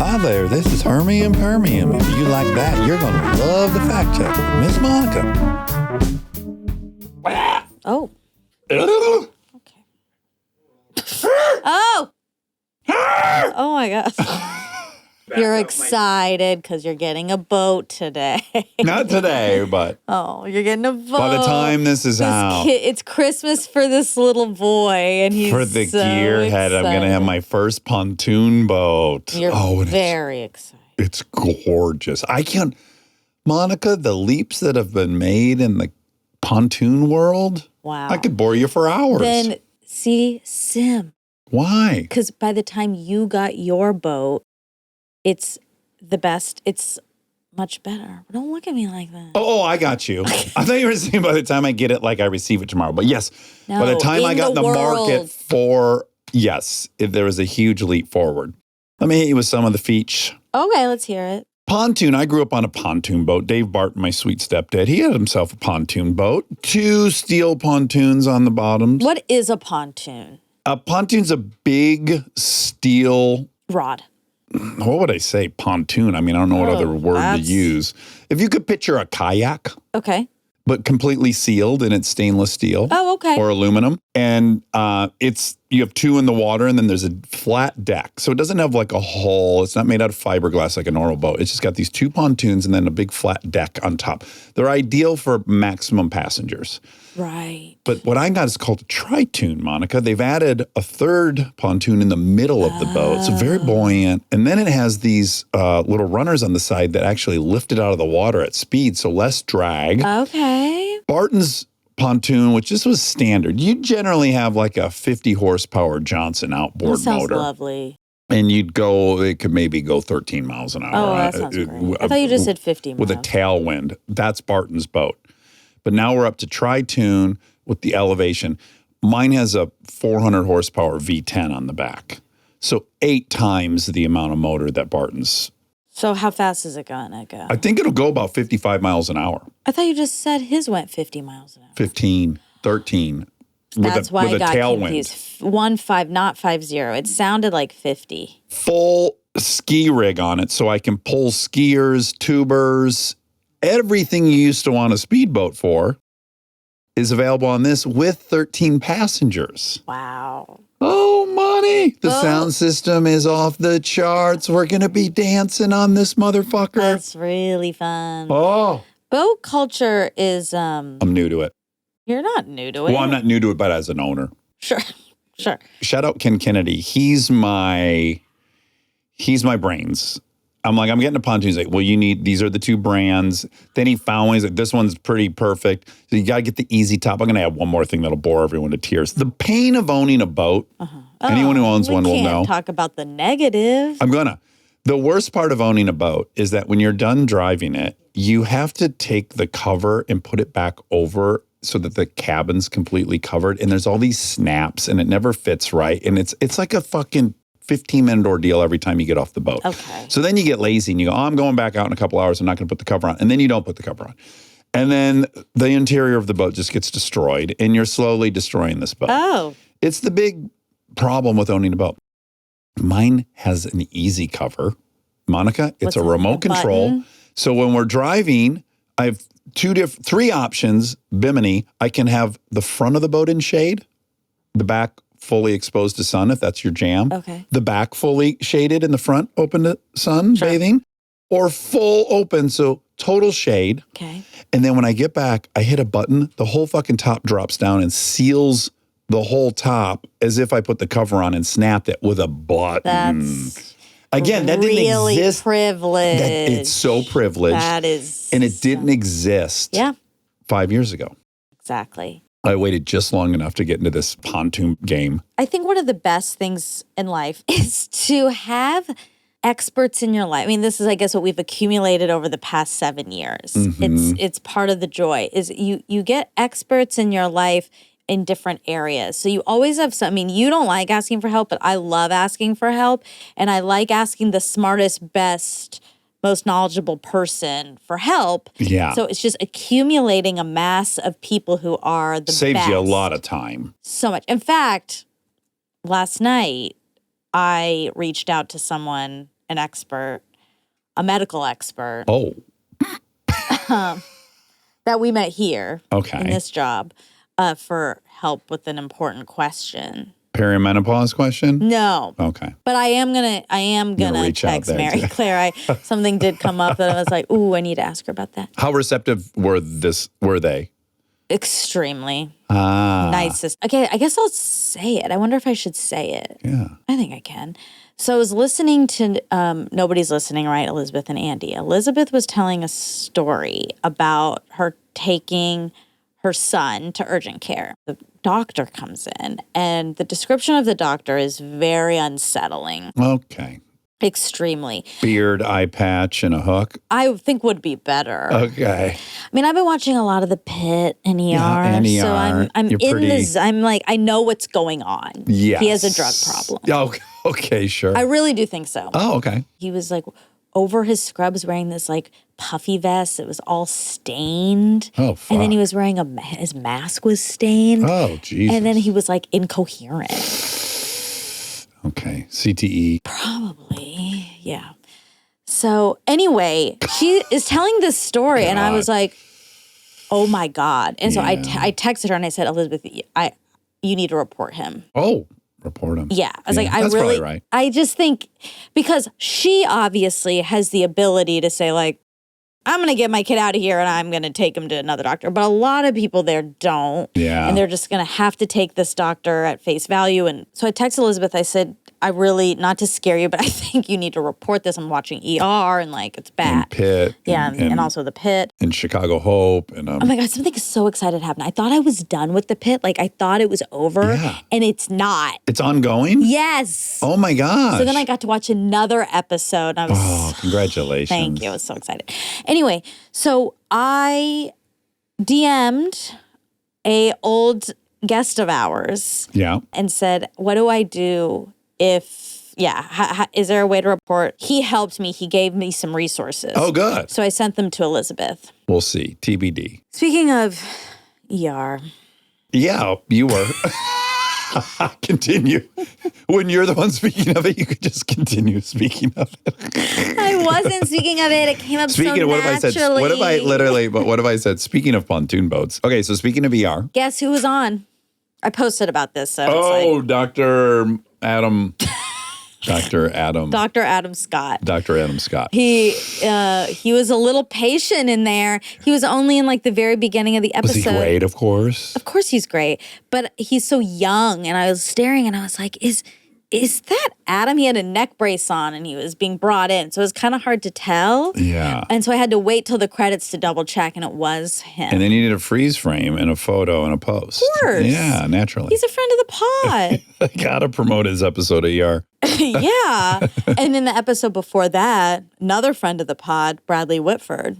Hi there, this is Hermie and Permium. If you like that, you're going to love the fact check with Miss Monica. Oh. Okay. Oh! Oh my gosh. You're excited because you're getting a boat today. Not today, but Oh, you're getting a boat. by the time this is out, It's Christmas for this little boy, and he's for the so gearhead, I'm going to have my first pontoon boat. You're and very excited. it's gorgeous. I can't, Monica, the leaps that have been made in the pontoon world. Wow. I could bore you for hours. Then see, Sim. Why? Because by the time you got your boat, it's the best. It's much better. Don't look at me like that. Oh, I got you. I thought you were saying by the time I get it, like I receive it tomorrow. But yes, No, by the time I got in the market world. for, yes, there was a huge leap forward. Let me hit you with some of the features. Okay, let's hear it. Pontoon. I grew up on a pontoon boat. Dave Barton, my sweet stepdad, he had himself a pontoon boat. 2 steel pontoons on the bottoms. What is a pontoon? A pontoon's a big steel, Rod. what would I say? Pontoon. I mean, I don't know what other word to that's- use. If you could picture a kayak, Okay. but completely sealed and it's stainless steel. Oh, okay. Or aluminum. And you have 2 in the water and then there's a flat deck. So it doesn't have like a hull. It's not made out of fiberglass like a normal boat. It's just got these 2 pontoons and then a big flat deck on top. They're ideal for maximum passengers. Right. But what I got is called a tritoon, Monica. They've added a 3rd pontoon in the middle of the boat. It's very buoyant. And then it has these little runners on the side that actually lift it out of the water at speed, so less drag. Okay. Barton's pontoon, which this was standard, you generally have like a 50 horsepower Johnson outboard That sounds motor. lovely. And it could maybe go 13 miles an hour. Oh, that sounds great. I thought you just said 50 miles. With a tailwind. That's Barton's boat. But now we're up to tritoon with the elevation. Mine has a 400 horsepower V10 on the back. So 8 times the amount of motor that Barton's. So how fast is it gonna go? I think it'll go about 55 miles an hour. I thought you just said his went 50 miles an hour. 15, 13. That's why I got tailwind. confused. 15, not 50. It sounded like 50. Full ski rig on it so I can pull skiers, tubers, everything you used to want a speedboat for is available on this with 13 passengers. Wow. Oh, money. The sound system is off the charts. We're going to be dancing on this motherfucker. That's really fun. Oh. Boat culture is, I'm new to it. you're not new to it. Well, I'm not new to it, but as an owner. Sure. Sure. Shout out Ken Kennedy. He's my brains. I'm like, I'm getting a pontoon. He's like, well, these are the 2 brands. Then he found one. He's like, this one's pretty perfect. So you got to get the easy top. I'm going to add one more thing that'll bore everyone to tears. The pain of owning a boat. Anyone who owns one will know. We can't talk about the negative. I'm going to. The worst part of owning a boat is that when you're done driving it, you have to take the cover and put it back over so that the cabin's completely covered. And there's all these snaps and it never fits right. And it's like a fucking 15-minute ordeal every time you get off the boat. Okay. So then you get lazy and you go, I'm going back out in a couple hours. I'm not going to put the cover on. And then you don't put the cover on. And then the interior of the boat just gets destroyed and you're slowly destroying this boat. Oh. It's the big problem with owning a boat. Mine has an easy cover. Monica, it's a remote control. Button? So when we're driving, I have 3 options. Bimini, I can have the front of the boat in shade, the back fully exposed to sun, if that's your jam. Okay. The back fully shaded and the front open to sun bathing, or full open, so total shade. Okay. And then when I get back, I hit a button, the whole fucking top drops down and seals the whole top as if I put the cover on and snapped it with a button. That's Again, that didn't really exist. privileged. It's so privileged. That is. And it didn't exist 5 years ago. Exactly. I waited just long enough to get into this pontoon game. I think one of the best things in life is to have experts in your life. I mean, this is, I guess, what we've accumulated over the past 7 years. It's part of the joy is you get experts in your life in different areas. So you always have some, I mean, you don't like asking for help, but I love asking for help. And I like asking the smartest, best, most knowledgeable person for help. Yeah. So it's just accumulating a mass of people who are the Saves best. you a lot of time. So much. In fact, last night, I reached out to someone an expert, a medical expert Oh, that we met here okay. in this job for help with an important question. Perimenopause question? No. Okay. But I am gonna reach out text there, Mary too. Claire. Something did come up that I was like, ooh, I need to ask her about that. How receptive were they? Extremely. Ah. Nicest. Okay, I guess I'll say it. I wonder if I should say it. Yeah. I think I can. So I was listening to Nobody's Listening, right? Elizabeth and Andy. Elizabeth was telling a story about her taking her son to urgent care. The doctor comes in, and the description of the doctor is very unsettling. Okay. Extremely. Beard, eye patch, and a hook. I think would be better. Okay. I mean, I've been watching a lot of The Pit and ER, and ER. so I'm You're in pretty- this. I'm like, I know what's going on. Yes. He has a drug problem. Oh, okay, sure. I really do think so. Oh, okay. He was like over his scrubs wearing this like puffy vest. It was all stained. Oh, fuck. And then he was wearing his mask was stained. Oh, Jesus. And then he was like incoherent. Okay. CTE. Probably, yeah. So anyway, she is telling this story, and I was like, "Oh my God!" And so I texted her and I said, "Elizabeth, you need to report him." Oh, report him. Yeah, I was like, That's probably right. I just think because she obviously has the ability to say like, I'm going to get my kid out of here and I'm going to take him to another doctor. But a lot of people there don't. Yeah. And they're just going to have to take this doctor at face value. And so I texted Elizabeth. I said, I really, not to scare you, but I think you need to report this. I'm watching ER and like it's bad. And Pit. Yeah. And also The Pit. And Chicago Hope. And Oh my God, something so excited happened. I thought I was done with The Pit. Like I thought it was over. Yeah. And it's not. It's ongoing? Yes. Oh my gosh. So then I got to watch another episode. And I was Oh, congratulations. Thank you. I was so excited. Anyway, so I DM'd a old guest of ours Yeah. and said, what do I do if, is there a way to report? He helped me. He gave me some resources. Oh, good. So I sent them to Elizabeth. We'll see. TBD. Speaking of ER. Yeah, you were. Continue. When you're the one speaking of it, you could just continue speaking of it. I wasn't speaking of it. It came up so naturally. What if I said? What if I literally? But what if I said? Speaking of pontoon boats. Okay, so speaking of ER. Guess who was on? I posted about this. So Oh, it's like, Dr. Adam. Dr. Adam. Dr. Adam Scott. Dr. Adam Scott. He was a little patient in there. He was only in like the very beginning of the Was episode. he great? Of course. Of course he's great, but he's so young. And I was staring, and I was like, "Is that Adam?" He had a neck brace on, and he was being brought in, so it was kind of hard to tell. Yeah. And so I had to wait till the credits to double check, and it was him. And then you need a freeze frame and a photo and a post. Of course. Yeah, naturally. He's a friend of the pod. I gotta promote his episode of ER. Yeah. And in the episode before that, another friend of the pod, Bradley Whitford,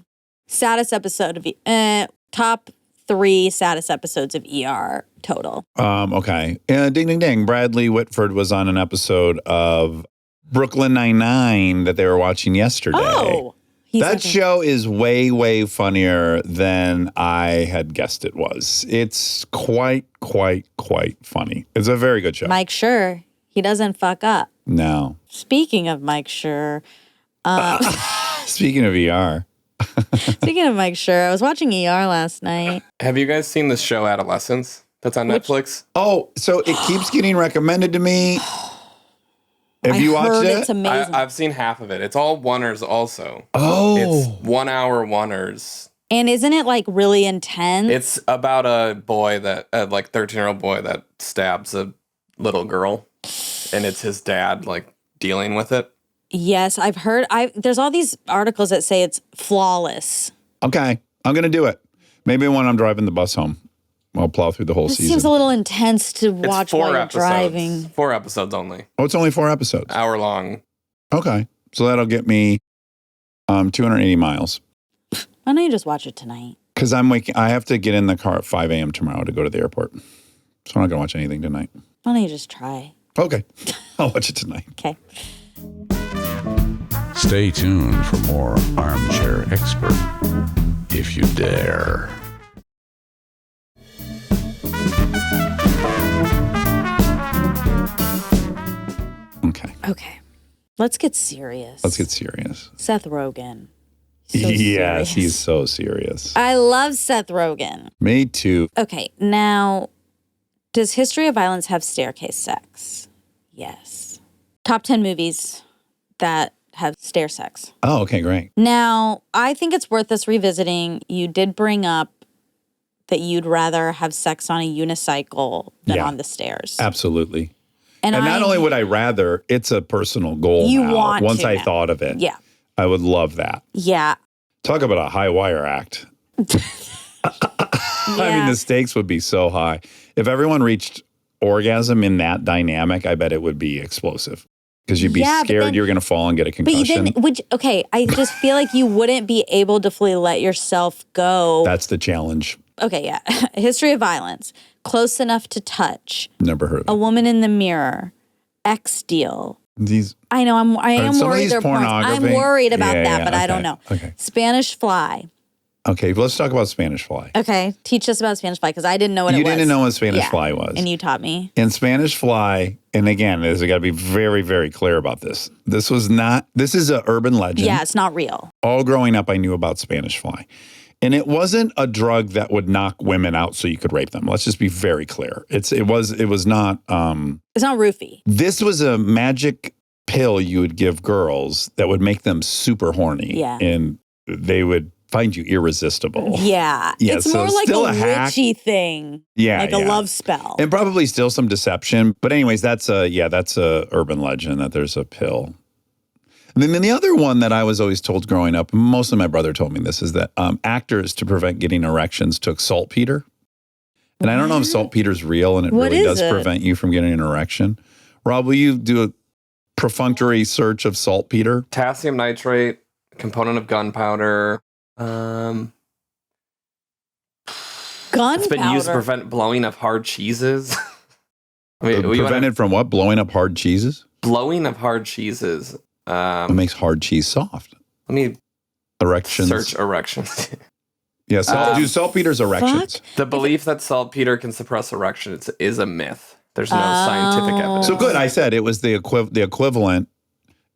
saddest episode of top 3 saddest episodes of ER total. Okay. Ding, ding, ding. Bradley Whitford was on an episode of Brooklyn Nine-Nine that they were watching yesterday. Oh. That show is way, way funnier than I had guessed it was. It's quite funny. It's a very good show. Mike Schur, he doesn't fuck up. No. Speaking of Mike Schur, Speaking of ER. speaking of Mike Schur, I was watching ER last night. Have you guys seen this show Adolescence that's on Netflix? Oh, so it keeps getting recommended to me. Have you watched heard it? It's amazing. I've seen half of it. It's all oneers also. Oh. It's 1 hour oneers. And isn't it like really intense? It's about a boy that, like 13-year-old boy that stabs a little girl. And it's his dad like dealing with it. Yes, I've heard. There's all these articles that say it's flawless. Okay. I'm going to do it. Maybe when I'm driving the bus home, I'll plow through the whole It season. seems a little intense to It's watch 4 while you're episodes. driving. 4 episodes only. Oh, it's only 4 episodes. Hour long. Okay. So that'll get me 280 miles. Why don't you just watch it tonight? Because I have to get in the car at 5 a.m. tomorrow to go to the airport. So I'm not going to watch anything tonight. Why don't you just try? Okay. I'll watch it tonight. Okay. Stay tuned for more Armchair Expert, if you dare. Okay. Okay. Let's get serious. Let's get serious. Seth Rogen. Yes, serious. he's so serious. I love Seth Rogen. Me too. Okay, now, does History of Violence have staircase sex? Yes. Top 10 movies that have stair sex. Oh, okay, great. Now, I think it's worth us revisiting. You did bring up that you'd rather have sex on a unicycle than Yeah. on the stairs. Absolutely. And not only would I rather, it's a personal goal You now. want Once to I now. thought of it, Yeah. I would love that. Yeah. Talk about a high wire act. I mean, the stakes would be so high. If everyone reached orgasm in that dynamic, I bet it would be explosive. Because you'd be scared you're going to fall and get a concussion. But then, I just feel like you wouldn't be able to fully let yourself go. That's the challenge. Okay, yeah. History of Violence. Close Enough to Touch. Never heard of A it. Woman in the Mirror. X Deal. These I know. I am some of worried these they're porn. pornography? I'm worried about Yeah, that, yeah, but I don't okay, know. okay. Spanish Fly. Okay, let's talk about Spanish Fly. Okay, teach us about Spanish Fly because I didn't know what it You was. didn't know what Spanish Fly was. And you taught me. In Spanish Fly, and again, I got to be very, very clear about this. This is an urban legend. Yeah, it's not real. All growing up, I knew about Spanish Fly. And it wasn't a drug that would knock women out so you could rape them. Let's just be very clear. It was not. It's not roofie. This was a magic pill you would give girls that would make them super horny. Yeah. And they would find you irresistible. Yeah. Yeah, It's so more like still a a hack. witchy thing. Yeah. Like a love spell. And probably still some deception. But anyways, that's a urban legend that there's a pill. And then the other one that I was always told growing up, mostly my brother told me this, is that actors, to prevent getting erections, took saltpeter. And I don't know if saltpeter's real and it What really is does it? prevent you from getting an erection. Rob, will you do a perfunctory search of saltpeter? Potassium nitrate, component of gunpowder. It's been used to Gunpowder. prevent blowing of hard cheeses. I mean, Prevented from what? Blowing up hard cheeses? blowing of hard cheeses. What makes hard cheese soft? Let me Erections. search erections. Yeah, do saltpeter's erections. The belief that saltpeter can suppress erections is a myth. There's no scientific evidence. So good. I said it was the equivalent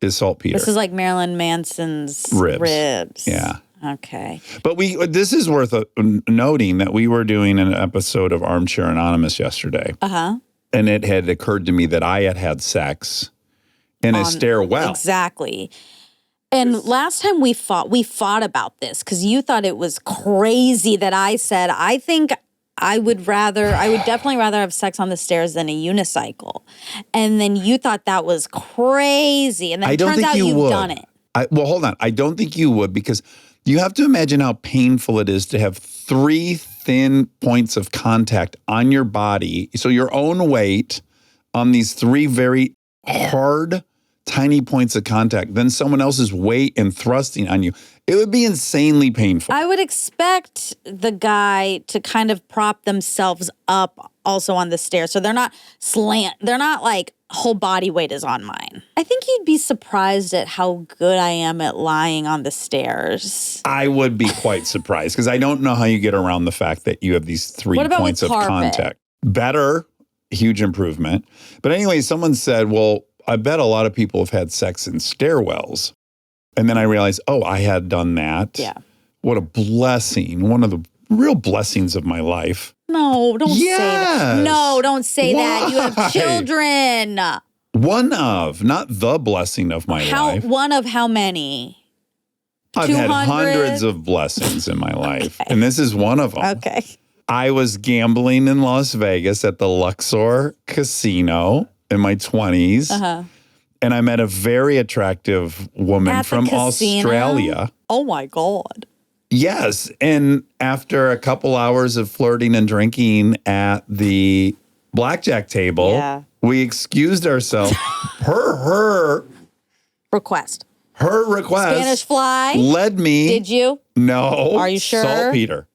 is saltpeter. This is like Marilyn Manson's Ribs. Yeah. Okay. But this is worth noting that we were doing an episode of Armchair Anonymous yesterday. Uh-huh. And it had occurred to me that I had had sex in a stairwell. Exactly. And last time we fought about this because you thought it was crazy that I said, I think I would definitely rather have sex on the stairs than a unicycle. And then you thought that was crazy. And then it turns out you've done it. Well, hold on. I don't think you would because you have to imagine how painful it is to have 3 thin points of contact on your body. So your own weight on these 3 very hard, tiny points of contact, then someone else's weight and thrusting on you. It would be insanely painful. I would expect the guy to kind of prop themselves up also on the stairs. So they're not like whole body weight is on mine. I think you'd be surprised at how good I am at lying on the stairs. I would be quite surprised because I don't know how you get around the fact that you have these 3 What about points with of carpet? contact. Better, huge improvement. But anyway, someone said, well, I bet a lot of people have had sex in stairwells. And then I realized, I had done that. Yeah. What a blessing. One of the real blessings of my life. No, don't say that. Yes. No, don't say that. You have Why? children. One of, not the blessing of my life. One of how many? I've had 200? hundreds of blessings in my life. And this is one of them. Okay. I was gambling in Las Vegas at the Luxor Casino in my 20s. Uh-huh. And I met a very attractive woman At the from casino? Australia. Oh my God. Yes. And after a couple hours of flirting and drinking at the blackjack table, Yeah. we excused ourselves. Her Request. request Spanish Fly. led me. Did you? No. Are you sure? Saltpeter.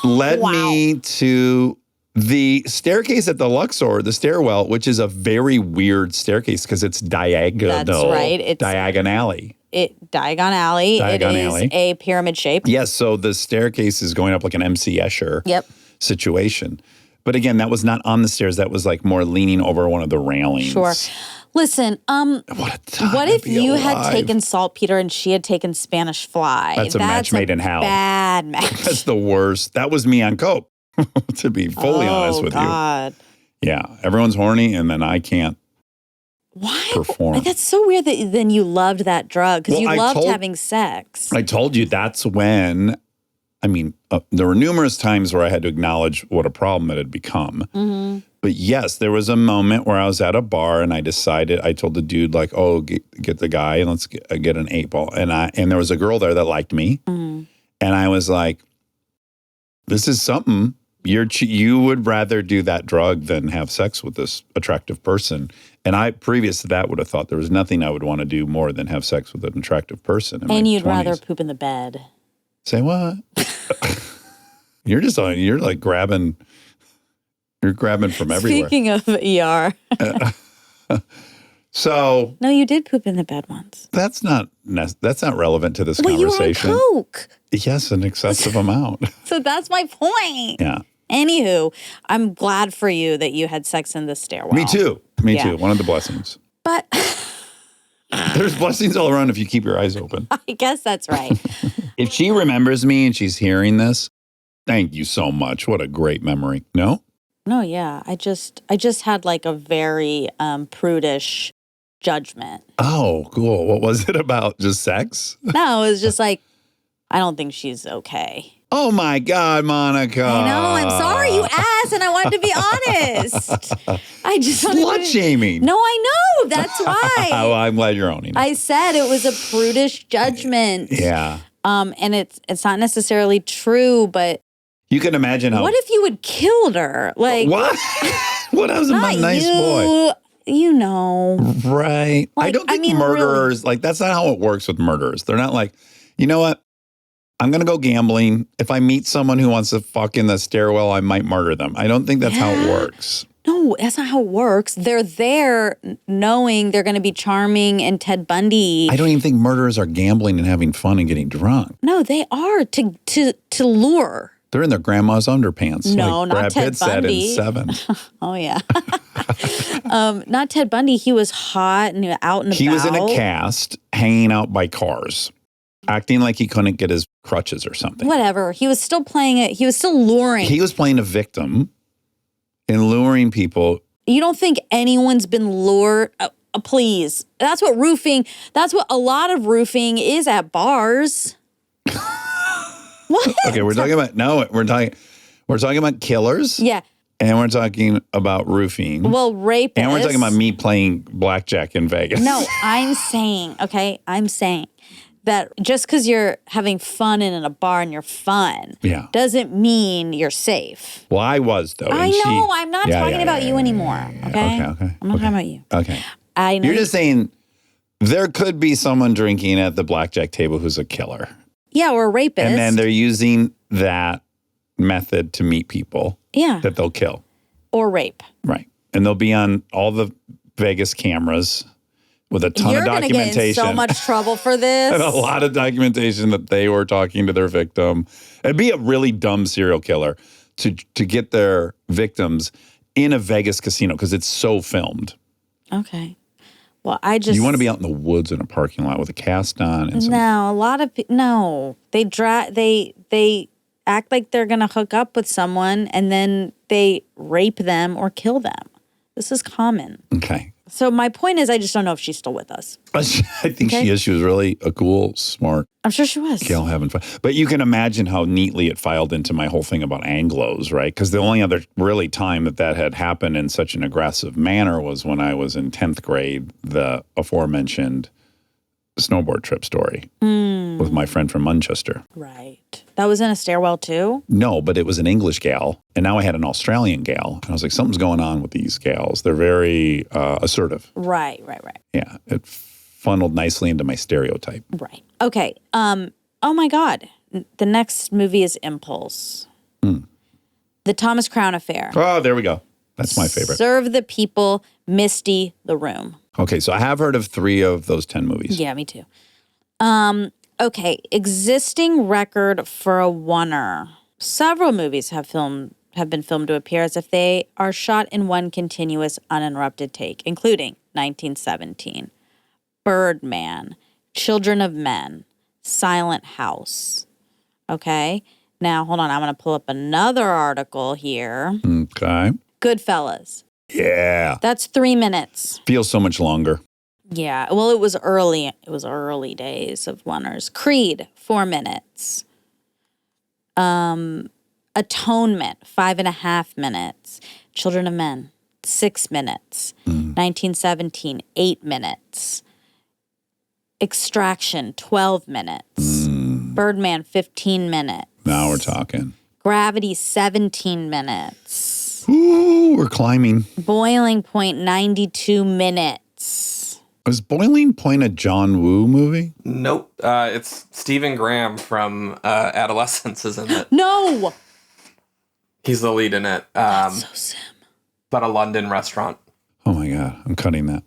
Led Wow. me to the staircase at the Luxor, the stairwell, which is a very weird staircase because it's diagonal. That's right. It's diagonally. Diagon Alley. Diagon it is Alley. a pyramid shape. Yes, so the staircase is going up like an MC Escher Yep. situation. But again, that was not on the stairs. That was like more leaning over one of the railings. Sure. Listen, What a time what to if be you had alive. taken saltpeter and she had taken Spanish fly? That's a match made in hell. Bad match. That's the worst. That was me on coke, to be fully honest with God. you. Yeah. Everyone's horny, and then I can't Why? perform. That's so weird that then you loved that drug because Well, you I loved told- having sex. I told you that's when, there were numerous times where I had to acknowledge what a problem it had become. Mm-hmm. But yes, there was a moment where I was at a bar and I told the dude like, oh, get the guy and let's get an 8-ball. And there was a girl there that liked me. Mm-hmm. And I was like, this is something. You would rather do that drug than have sex with this attractive person. And I, previous to that, would have thought there was nothing I would want to do more than have sex with an attractive person. And you'd 20s. rather poop in the bed. Say what? You're like grabbing. You're grabbing from everywhere. Speaking of ER. So No, you did poop in the bed once. that's not relevant to this Well, you were on conversation. coke. Yes, an excessive amount. So that's my point. Yeah. Anywho, I'm glad for you that you had sex in the stairwell. Me too. Me Yeah. too. One of the blessings. But There's blessings all around if you keep your eyes open. I guess that's right. If she remembers me and she's hearing this, thank you so much. What a great memory. No? No, yeah. I just had like a very prudish judgment. Oh, cool. What was it about? Just sex? No, it was just like, I don't think she's okay. Oh my God, Monica. I know. I'm sorry you asked, and I wanted to be honest. I just wanted Slut to... shaming. No, I know. That's why. Oh, I'm glad you're owning it. I said it was a prudish judgment. Yeah. And it's not necessarily true, but You can imagine how. what if you had killed her? Like What? What I was a not nice you, boy. You know. Right. I Like, don't think I mean, murderers, like, that's not how it works with murderers. They're not like, you know what? I'm going to go gambling. If I meet someone who wants to fuck in the stairwell, I might murder them. I don't think that's how it Yeah. works. No, that's not how it works. They're there knowing they're going to be charming and Ted Bundy. I don't even think murderers are gambling and having fun and getting drunk. No, they are to lure. They're in their grandma's underpants. No, like not Brad Ted Pitt said in Bundy. Seven. Oh yeah. Not Ted Bundy. He was hot and out and about. He was in a cast hanging out by cars, acting like he couldn't get his crutches or something. Whatever. He was still playing it. He was still luring. He was playing a victim and luring people. You don't think anyone's been lured? Please. That's what a lot of roofing is at bars. What? Okay, we're talking about killers. Yeah. And we're talking about roofing. Well, rapists. And we're talking about me playing blackjack in Vegas. No, I'm saying that just because you're having fun in a bar and you're fun Yeah. doesn't mean you're safe. Well, I was, though. I and know. I'm not talking about you anymore. Okay? Okay. I'm not talking about you. Okay. I know. You're just saying there could be someone drinking at the blackjack table who's a killer. Yeah, or a rapist. And then they're using that method to meet people yeah, that they'll kill. or rape. Right. And they'll be on all the Vegas cameras with a ton You're of gonna documentation. get in so much trouble for this. And a lot of documentation that they were talking to their victim. It'd be a really dumb serial killer to get their victims in a Vegas casino because it's so filmed. Okay. Well, I just You want to be out in the woods in a parking lot with a cast on and some no. A lot of no. They act like they're gonna hook up with someone and then they rape them or kill them. This is common. Okay. So my point is, I just don't know if she's still with us. I think Okay. she is. She was really a cool, smart I'm sure she was. gal having fun. But you can imagine how neatly it filed into my whole thing about Anglos, right? Because the only other really time that had happened in such an aggressive manner was when I was in 10th grade, the aforementioned snowboard trip story with my friend from Manchester. Right. That was in a stairwell too? No, but it was an English gal. And now I had an Australian gal. And I was like, something's going on with these gals. They're very assertive. Right. Yeah. It funneled nicely into my stereotype. Right. Okay. Oh my God. The next movie is Impulse. The Thomas Crown Affair. Oh, there we go. That's my favorite. Serve the People, Misty, The Room. Okay, so I have heard of 3 of those 10 movies. Yeah, me too. Okay. Existing record for a oneer. Several movies have have been filmed to appear as if they are shot in one continuous uninterrupted take, including 1917, Birdman, Children of Men, Silent House. Okay? Now, hold on. I'm going to pull up another article here. Okay. Goodfellas. Yeah. That's 3 minutes. Feels so much longer. Yeah. Well, it was early. It was early days of Wonders. Creed, 4 minutes. Atonement, 5.5 minutes. Children of Men, 6 minutes. 1917, 8 minutes. Extraction, 12 minutes. Birdman, 15 minutes. Now we're talking. Gravity, 17 minutes. Ooh, we're climbing. Boiling Point, 92 minutes. Was Boiling Point a John Woo movie? Nope. It's Stephen Graham from Adolescence is in it. No! He's the lead in it. So sim. About a London restaurant. Oh my God, I'm cutting that.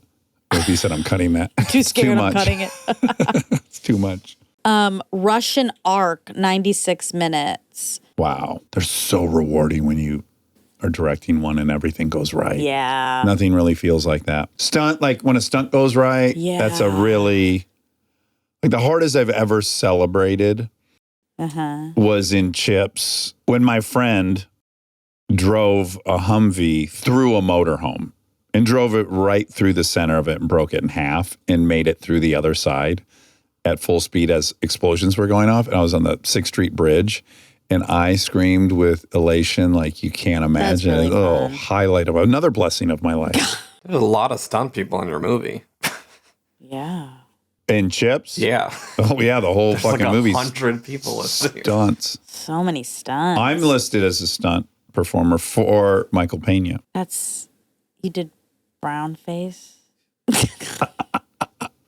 Like you said, I'm cutting that. Too scared much. of cutting it. It's too much. Russian Ark, 96 minutes. Wow. They're so rewarding when you are directing one and everything goes right. Yeah. Nothing really feels like that. Stunt, like when a stunt goes right, that's a really, like the hardest I've ever celebrated was in Chips when my friend drove a Humvee through a motorhome and drove it right through the center of it and broke it in half and made it through the other side at full speed as explosions were going off. And I was on the 6th Street Bridge and I screamed with elation like you can't imagine. That's really fun. Highlight of another blessing of my life. There's a lot of stunt people in your movie. Yeah. And Chips? Yeah. Oh, yeah, the whole There's fucking like movie. 100 people listed. Stunts. So many stunts. I'm listed as a stunt performer for Michael Pena. You did brown face?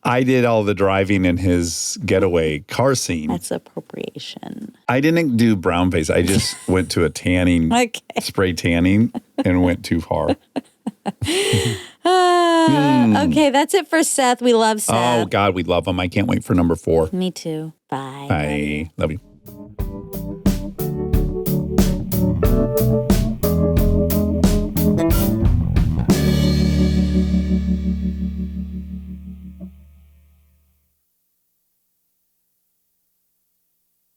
I did all the driving in his getaway car scene. That's appropriation. I didn't do brown face. I just went to a tanning, spray tanning, and went too far. Okay, that's it for Seth. We love Seth. Oh, God, we love him. I can't wait for number 4. Me too. Bye. Bye. Love you.